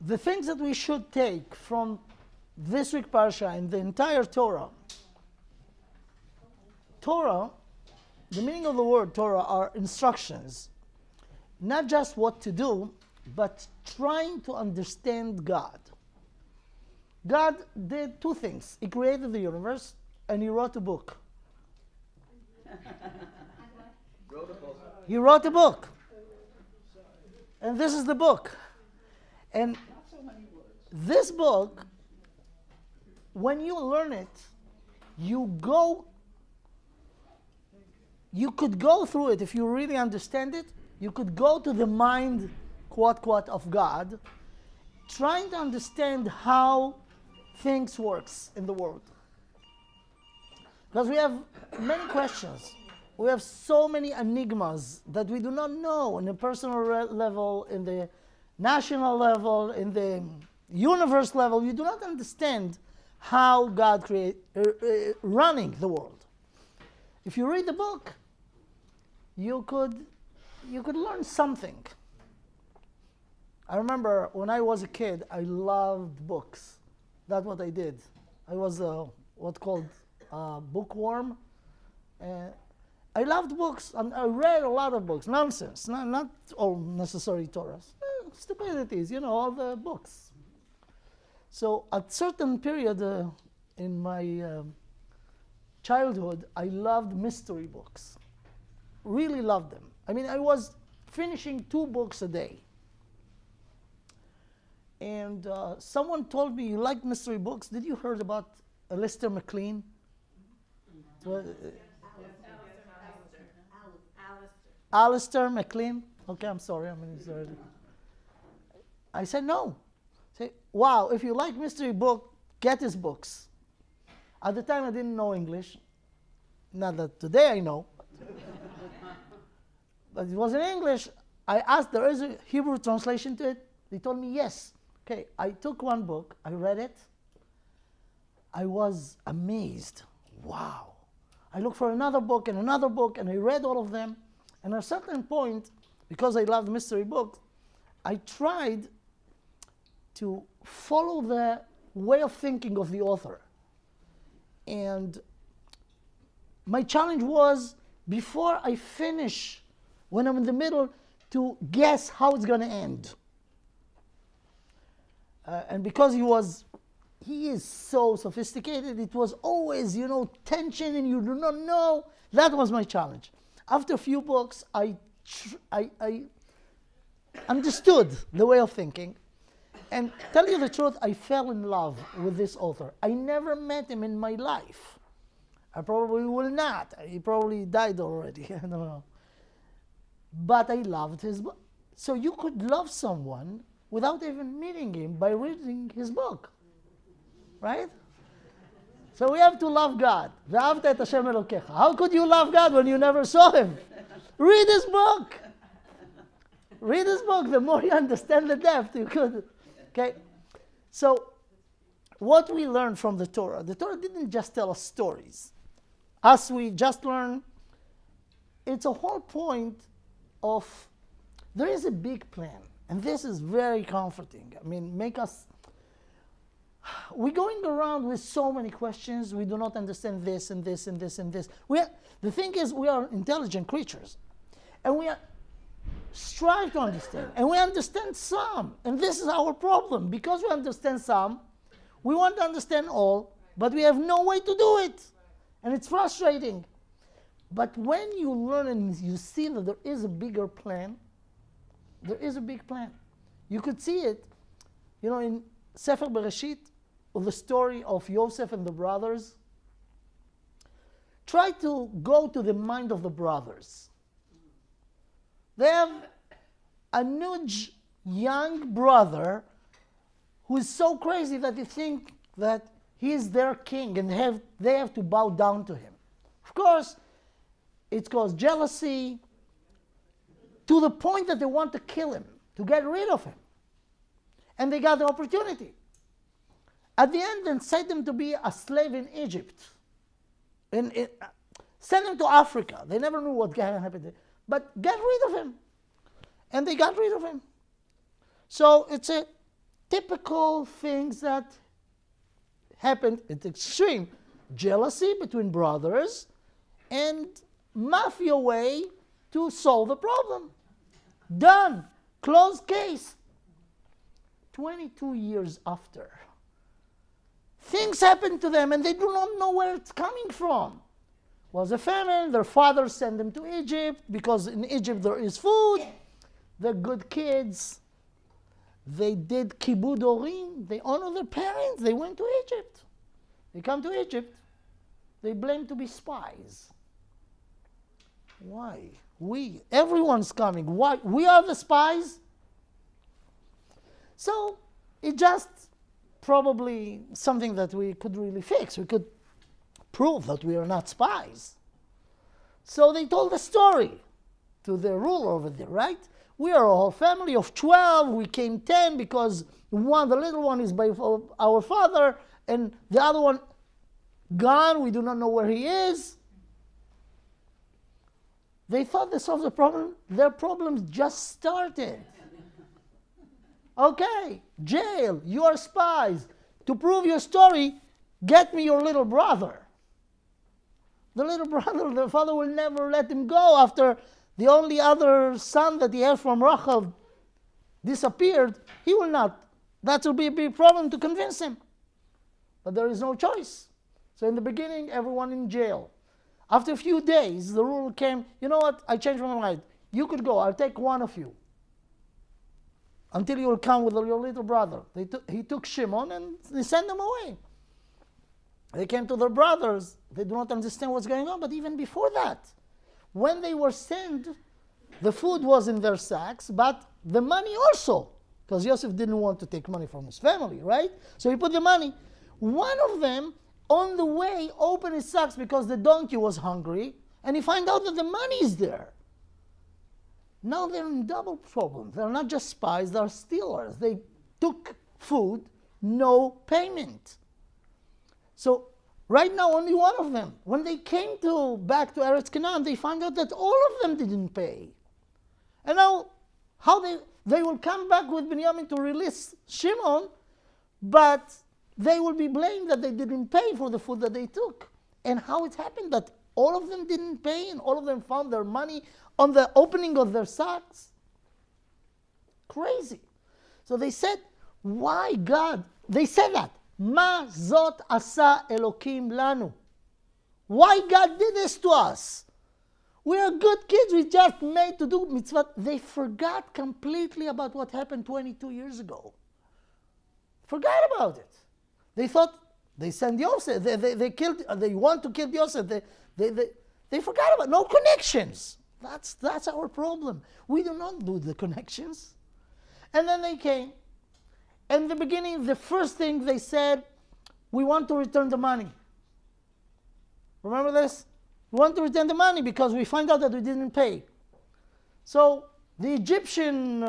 the things that we should take from this week Parasha and the entire Torah, the meaning of the word Torah are instructions, not just what to do, but trying to understand God. God did two things. He created the universe and he wrote a book. He wrote a book. And this is the book. And this book, when you learn it, you could go through it. If you really understand it, you could go to the mind, quote, quote, of God, trying to understand how things works in the world. Because we have many questions. We have so many enigmas that we do not know on a personal level, in the national level, in the universe level. You do not understand how God running the world. If you read the book, you could learn something. I remember when I was a kid, I loved books. That's what I did. I was what's called bookworm. I loved books, and I read a lot of books. Nonsense, not all necessary Torahs. Stupidities, all the books. So at certain period in my childhood, I loved mystery books. Really loved them. I mean, I was finishing 2 books a day. And someone told me, you like mystery books? Did you heard about Alistair MacLean? Alistair MacLean? Okay, I'm sorry. I said, no. Say, wow, if you like mystery book, get his books. At the time, I didn't know English. Not that today I know. But it was in English. I asked, there is a Hebrew translation to it? They told me, yes. Okay, I took one book. I read it. I was amazed. Wow. I looked for another book, and I read all of them. And at a certain point, because I loved mystery books, I tried to follow the way of thinking of the author. And my challenge was, before I finish, when I'm in the middle, to guess how it's going to end. And because he is so sophisticated, it was always, tension, and you do not know. That was my challenge. After a few books, I understood the way of thinking. And tell you the truth, I fell in love with this author. I never met him in my life. I probably will not. He probably died already. I don't know. But I loved his book. So you could love someone without even meeting him by reading his book. Right? So we have to love God. Ve'ahavta et Hashem Elokecha. How could you love God when you never saw him? Read his book. Read his book. The more you understand the depth, you could. Okay? So what we learn from the Torah didn't just tell us stories. As we just learn, it's a whole point of, there is a big plan. And this is very comforting. I mean, we're going around with so many questions. We do not understand this and this and this and this. The thing is, we are intelligent creatures. And we strive to understand. And we understand some. And this is our problem. Because we understand some, we want to understand all, but we have no way to do it. And it's frustrating. But when you learn and you see that there is a bigger plan, there is a big plan. You could see it, in Sefer Bereshit, of the story of Yosef and the brothers. Try to go to the mind of the brothers. They have a huge young brother who is so crazy that they think that he is their king and they have to bow down to him. Of course, it caused jealousy to the point that they want to kill him, to get rid of him. And they got the opportunity. At the end, they sent him to be a slave in Egypt. Send him to Africa. They never knew what happened. But get rid of him. And they got rid of him. So it's typical things that happened at extreme. Jealousy between brothers and mafia way to solve a problem. Done. Closed case. 22 years after, things happen to them and they do not know where it's coming from. Was a famine, their father sent them to Egypt because in Egypt there is food. They're good kids. They did kibud orim. They honor their parents. They went to Egypt. They come to Egypt. They blame to be spies. Why? Everyone's coming. Why? We are the spies? So it just probably something that we could really fix. We could prove that we are not spies. So they told the story to the ruler over there, right? We are a whole family of 12. We came 10 because the little one is by our father, and the other one gone. We do not know where he is. They thought they solved the problem. Their problems just started. Okay, jail, you are spies. To prove your story, get me your little brother. The little brother, the father will never let him go after the only other son that he had from Rachel disappeared. He will not. That will be a big problem to convince him. But there is no choice. So in the beginning, everyone in jail. After a few days, the ruler came, you know what, I changed my mind. You could go, I'll take one of you. Until you will come with your little brother. He took Shimon and they sent them away. They came to their brothers. They do not understand what's going on. But even before that, when they were sent, the food was in their sacks, but the money also. Because Yosef didn't want to take money from his family, right? So he put the money. One of them, on the way, opened his sacks because the donkey was hungry, and he found out that the money is there. Now they're in double problem. They're not just spies, they're stealers. They took food, no payment. So right now, only one of them. When they came back to Eretz Canaan, they found out that all of them didn't pay. And now, how they will come back with Binyamin to release Shimon, but they will be blamed that they didn't pay for the food that they took. And how it happened that all of them didn't pay and all of them found their money on the opening of their sacks? Crazy. So they said, why God? They said that. Ma zot asa Elokim lanu. Why God did this to us? We are good kids. We just made to do mitzvah. They forgot completely about what happened 22 years ago. Forgot about it. They thought they sent Yosef. They want to kill Yosef. They forgot about no connections. That's our problem. We do not do the connections. And then they came. In the beginning, the first thing they said, we want to return the money. Remember this? We want to return the money because we find out that we didn't pay. So the Egyptian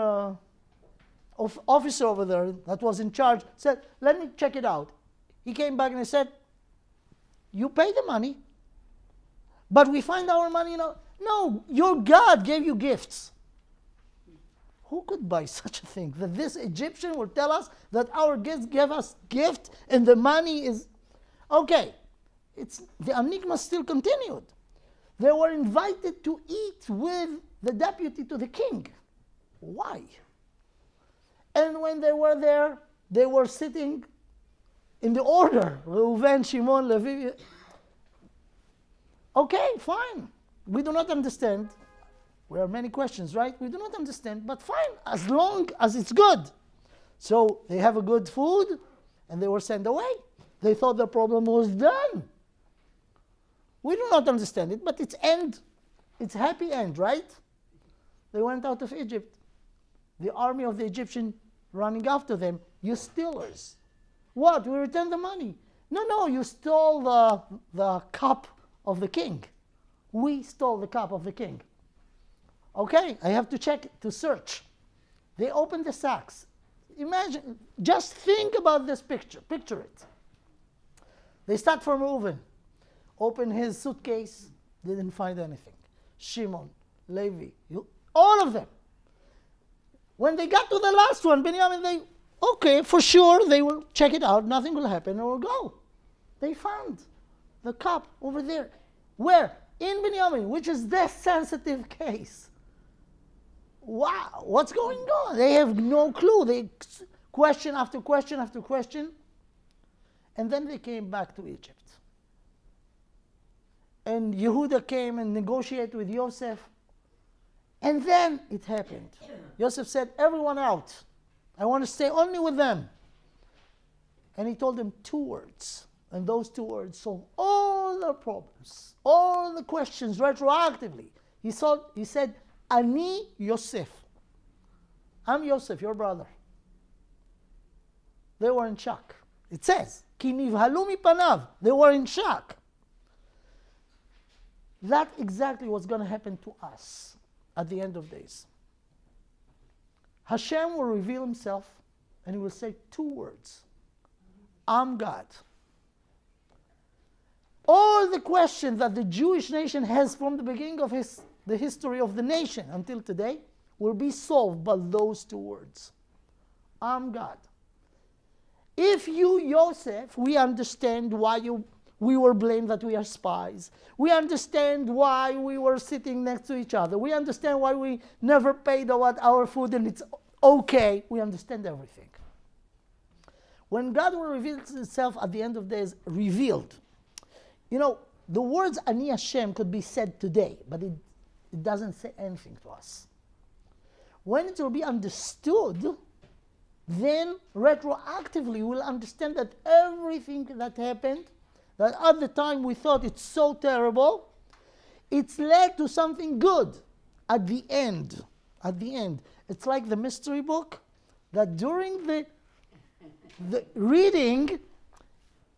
officer over there that was in charge said, let me check it out. He came back and he said, you pay the money, but we find our money now. No, your God gave you gifts. Who could buy such a thing? That this Egyptian will tell us that our kids gave us gift and the money is... Okay, the enigma still continued. They were invited to eat with the deputy to the king. Why? And when they were there, they were sitting in the order. Reuven, Shimon, Levi. Okay, fine. We do not understand. There are many questions, right? We do not understand, but fine, as long as it's good. So they have a good food, and they were sent away. They thought the problem was done. We do not understand it, but it's happy end, right? They went out of Egypt. The army of the Egyptian running after them. You stealers. What? We returned the money. No, you stole the cup of the king. We stole the cup of the king. Okay, I have to check, to search. They opened the sacks. Imagine, just think about this picture. Picture it. They start from Reuven. Open his suitcase, didn't find anything. Shimon, Levi, all of them. When they got to the last one, Binyamin, okay, for sure, they will check it out, nothing will happen, and we'll go. They found the cup over there. Where? In Binyamin, which is the sensitive case. Wow, what's going on? They have no clue. They question after question after question. And then they came back to Egypt. And Yehuda came and negotiated with Yosef. And then it happened. Yosef said, everyone out. I want to stay only with them. And he told them 2 words. And those 2 words solved all their problems, all the questions retroactively. He said, Ani Yosef. I'm Yosef, your brother. They were in shock. It says, Ki nivhalu mipanav. They were in shock. That's exactly what's going to happen to us at the end of days. Hashem will reveal himself and he will say 2 words. I'm God. All the questions that the Jewish nation has from the beginning of the history of the nation until today will be solved by those 2 words. I'm God. If you, Yosef, we understand why we were blamed that we are spies. We understand why we were sitting next to each other. We understand why we never paid our food and it's okay. We understand everything. When God will reveal himself at the end of days, revealed. You know, the words Ani Hashem could be said today, but it doesn't say anything to us. When it will be understood, then retroactively we'll understand that everything that happened, that at the time we thought it's so terrible, it's led to something good at the end. At the end. It's like the mystery book, that during the reading,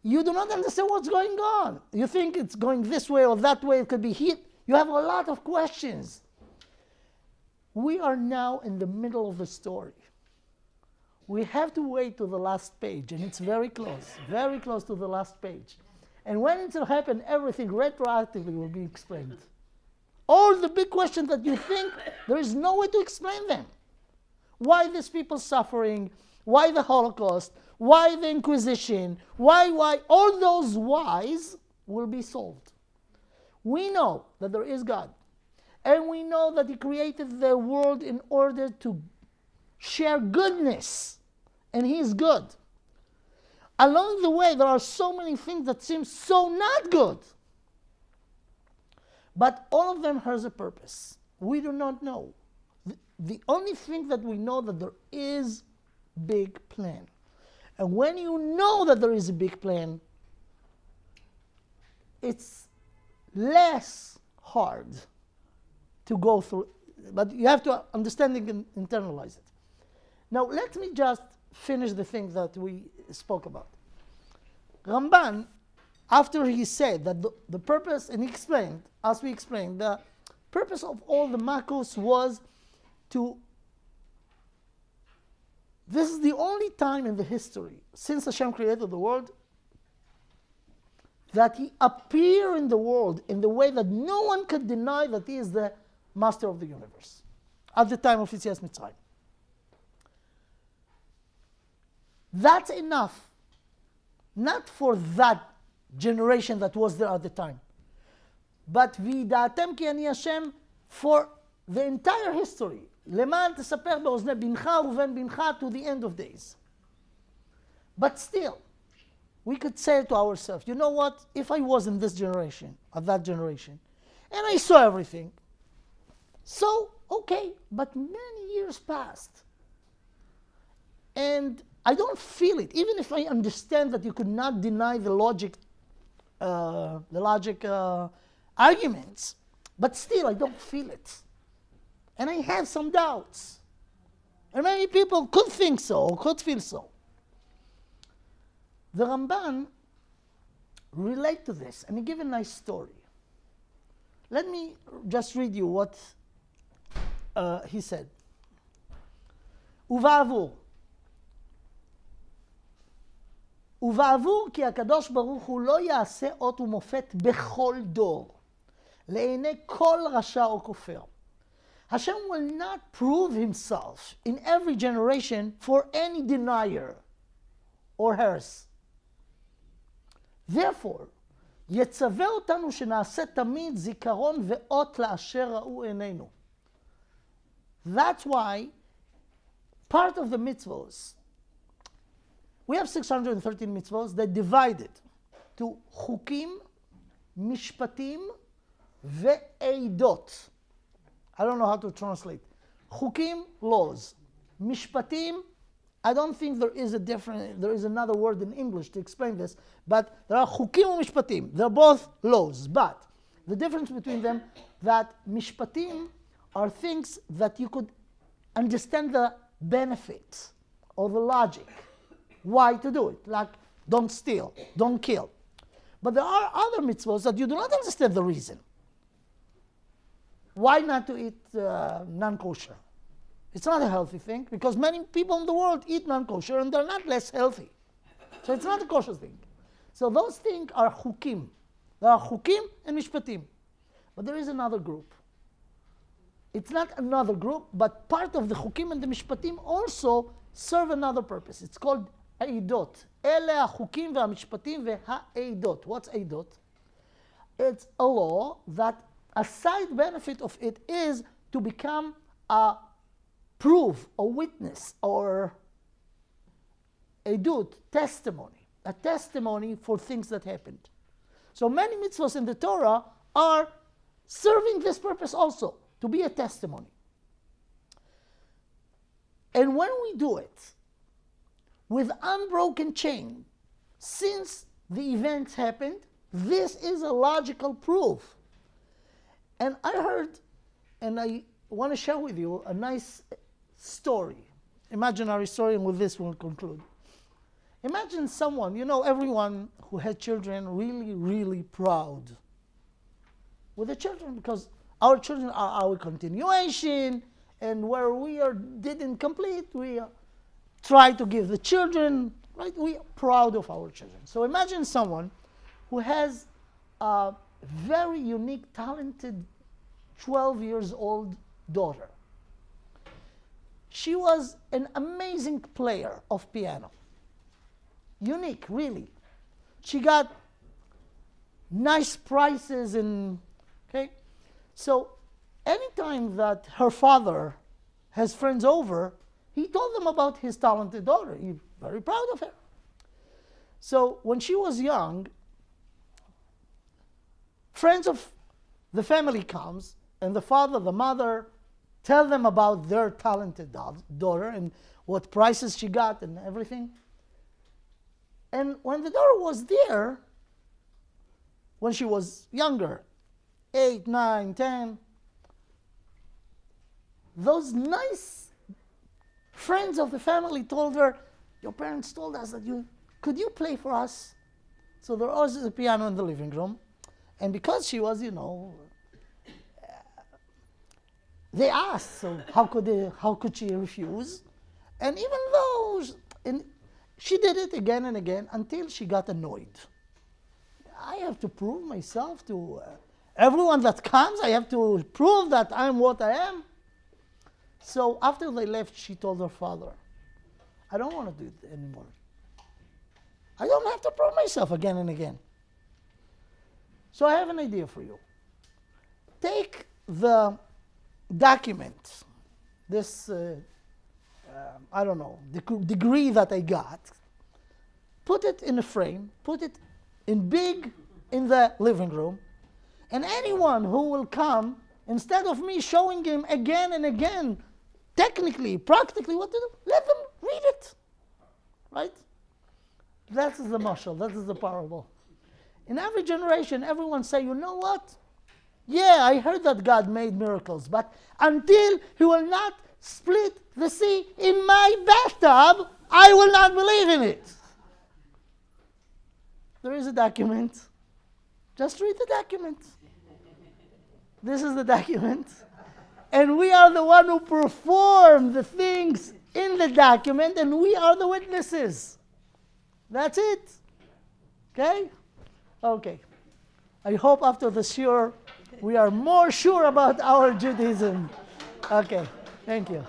you do not understand what's going on. You think it's going this way or that way, it could be here. You have a lot of questions. We are now in the middle of the story. We have to wait to the last page, and it's very close to the last page. And when it will happen, everything retroactively will be explained. All the big questions that you think, there is no way to explain them. Why these people suffering? Why the Holocaust? Why the Inquisition? Why? All those whys will be solved. We know that there is God. And we know that he created the world in order to share goodness. And he is good. Along the way, there are so many things that seem so not good. But all of them has a purpose. We do not know. The only thing that we know that there is big plan. And when you know that there is a big plan, it's less hard to go through, but you have to understand it and internalize it. Now, let me just finish the thing that we spoke about. Ramban, after he said that the purpose, and he explained, as we explained, the purpose of all the Makos was to, this is the only time in the history, since Hashem created the world, that he appeared in the world in the way that no one could deny that he is the master of the universe at the time of Yetzias Mitzrayim. That's enough, not for that generation that was there at the time, but v'yida'atem ki ani Hashem for the entire history. למען תספר באוזני בנך ובן בנך to the end of days. But still, we could say to ourselves, you know what, if I was in this generation, or that generation, and I saw everything, so, okay, but many years passed. And I don't feel it, even if I understand that you could not deny the logic arguments, but still I don't feel it. And I have some doubts. And many people could think so, or could feel so. The Ramban relate to this, and he gave a nice story. Let me just read you what he said. ובעבור כי הקדוש ברוך הוא לא יעשה אות ומופת בכל דור, לעיני כל רשע או כופר. Hashem will not prove himself in every generation for any denier or heresy. Therefore, יצווה אותנו שנעשה תמיד זיכרון ואות לאשר ראו עינינו. That's why part of the mitzvahs, we have 613 mitzvahs that divided to חוקים, משפטים ועדות. I don't know how to translate. חוקים, laws. משפטים, I don't think there is another word in English to explain this, but there are חוקים ומשפטים. They're both laws, but the difference between them, that משפטים are things that you could understand the benefit or the logic, why to do it, like don't steal, don't kill. But there are other mitzvahs that you do not understand the reason. Why not to eat non-kosher? It's not a healthy thing, because many people in the world eat non-kosher and they're not less healthy. So it's not a kosher thing. So those things are chukim. There are chukim and mishpatim. But there is another group. It's not another group, but part of the chukim and the mishpatim also serve another purpose. It's called eidot. Ele hachukim ve'amishpatim ve'ha'eidot. What's eidot? It's a law that a side benefit of it is to become a proof, a witness, or edut, testimony. A testimony for things that happened. So many mitzvahs in the Torah are serving this purpose also, to be a testimony. And when we do it with unbroken chain, since the events happened, this is a logical proof. And I heard, and I want to share with you a nice story, imaginary story, and with this we'll conclude. Imagine someone, everyone who had children really, really proud with the children, because our children are our continuation, and where didn't complete, we try to give the children, right? We are proud of our children. So imagine someone who has a very unique, talented 12 years old daughter. She was an amazing player of piano. Unique, really. She got nice prizes okay? So anytime that her father has friends over, he told them about his talented daughter. He's very proud of her. So when she was young, friends of the family comes, and the father, the mother, tell them about their talented daughter and what prizes she got and everything. And when the daughter was there, when she was younger, 8, 9, 10, those nice friends of the family told her, your parents told us that could you play for us? So there was a piano in the living room. And because she was, they asked, so how could she refuse? And even though she did it again and again until she got annoyed. I have to prove myself to everyone that comes. I have to prove that I'm what I am. So after they left, she told her father, I don't want to do it anymore. I don't have to prove myself again and again. So I have an idea for you. Take the document, this, I don't know, the degree that I got, put it in a frame, put it in big in the living room, and anyone who will come, instead of me showing him again and again, technically, practically what to do, let them read it, right? That is the mashal, that is the parable. In every generation, everyone say, you know what? Yeah, I heard that God made miracles, but until he will not split the sea in my bathtub, I will not believe in it. There is a document. Just read the document. This is the document. And we are the one who perform the things in the document, and we are the witnesses. That's it. Okay? Okay. I hope after the shiur we are more sure about our Judaism. Okay, thank you.